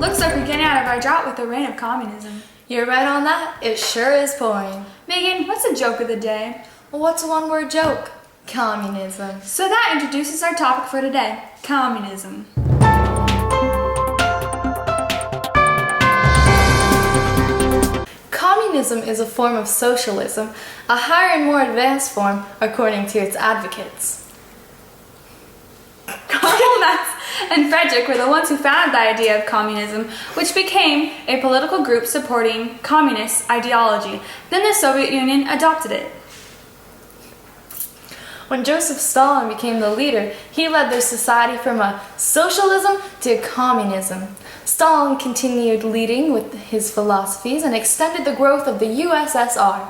Looks like we're getting out of our drought with the reign of communism. You're right on that. It sure is pouring. Megan, what's the joke of the day? Well, what's a one-word joke? Communism. So that introduces our topic for today, communism. Communism is a form of socialism, a higher and more advanced form according to its advocates. Karl Marx and Frederick were the ones who founded the idea of communism, which became a political group supporting communist ideology. Then the Soviet Union adopted it. When Joseph Stalin became the leader, he led their society from a socialism to communism. Stalin continued leading with his philosophies and extended the growth of the USSR.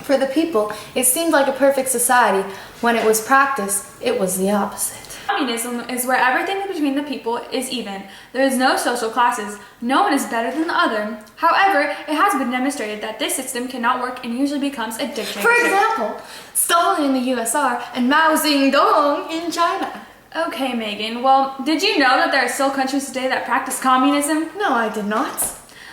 For the people, it seemed like a perfect society. When it was practiced, it was the opposite. Communism is where everything between the people is even. There is no social classes. No one is better than the other. However, it has been demonstrated that this system cannot work and usually becomes a dictatorship. For example, Stalin in the USSR and Mao Zedong in China. Okay, Megan. Well, did you know that there are still countries today that practice communism? No, I did not.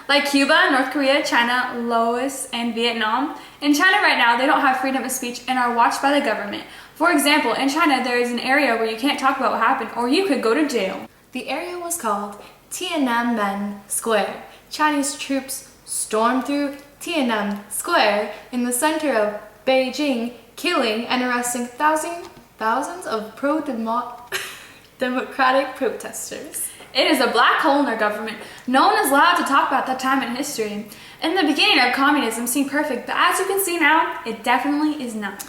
Like Cuba, North Korea, China, Laos, and Vietnam. In China right now, they don't have freedom of speech and are watched by the government. For example, in China, there is an area where you can't talk about what happened or you could go to jail. The area was called Tiananmen Square. Chinese troops stormed through Tiananmen Square in the center of Beijing, killing and arresting thousands of pro-democratic protesters. It is a black hole in our government. No one is allowed to talk about that time in history. In the beginning of communism seemed perfect, but as you can see now, it definitely is not.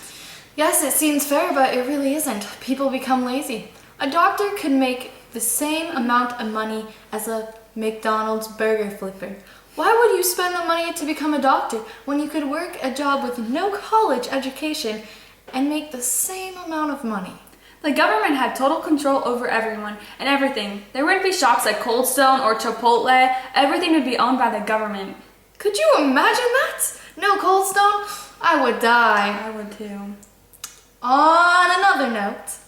Yes, it seems fair, but it really isn't. People become lazy. A doctor could make the same amount of money as a McDonald's burger flipper. Why would you spend the money to become a doctor when you could work a job with no college education and make the same amount of money? The government had total control over everyone and everything. There wouldn't be shops like Cold Stone or Chipotle. Everything would be owned by the government. Could you imagine that? No Cold Stone? I would die. I would too. On another note,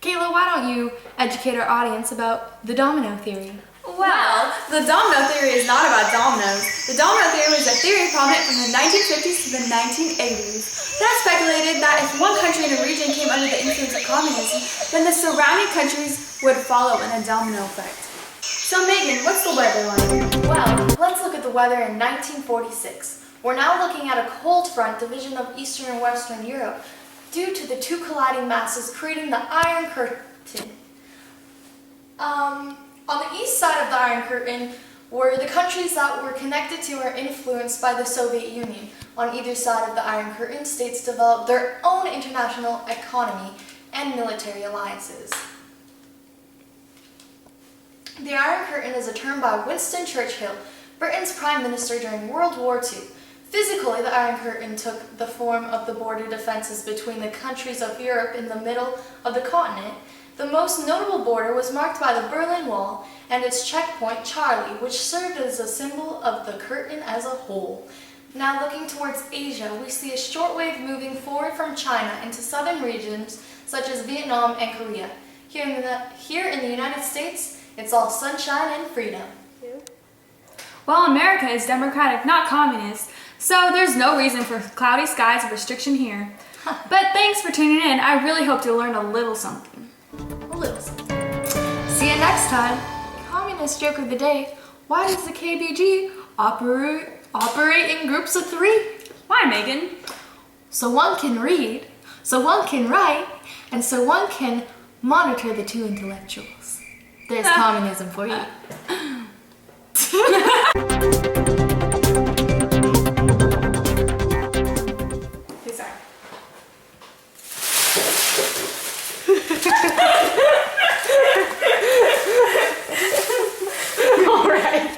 Kayla, why don't you educate our audience about the domino theory? Well, the domino theory is not about dominoes. The domino theory was a theory prominent from the 1950s to the 1980s. That speculated that if one country in a region came under the influence of communism, then the surrounding countries would follow in a domino effect. So Megan, what's the weather like? Well, let's look at the weather in 1946. We're now looking at a cold front division of Eastern and Western Europe due to the two colliding masses creating the Iron Curtain. On the east side of the Iron Curtain were the countries that were connected to or influenced by the Soviet Union. On either side of the Iron Curtain, states developed their own international economy and military alliances. The Iron Curtain is a term by Winston Churchill, Britain's Prime Minister during World War II. Physically, the Iron Curtain took the form of the border defenses between the countries of Europe in the middle of the continent. The most notable border was marked by the Berlin Wall and its checkpoint Charlie, which served as a symbol of the curtain as a whole. Now looking towards Asia, we see a shortwave moving forward from China into southern regions such as Vietnam and Korea. Here in the United States, it's all sunshine and freedom. Well, America is democratic, not communist, so there's no reason for cloudy skies or restriction here. But thanks for tuning in. I really hope you learned a little something. A little something. See you next time. Communist joke of the day. Why does the KBG operate in groups of 3? Why, Megan? So one can read, so one can write, and so one can monitor the two intellectuals. There's communism for you. Alright.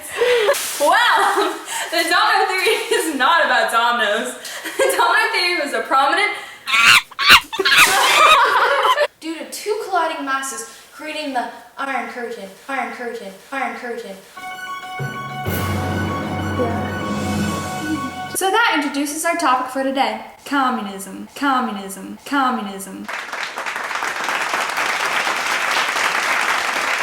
Well, the domino theory is not about dominoes. The domino theory was a prominent due to two colliding masses creating the Iron Curtain. So that introduces our topic for today, communism.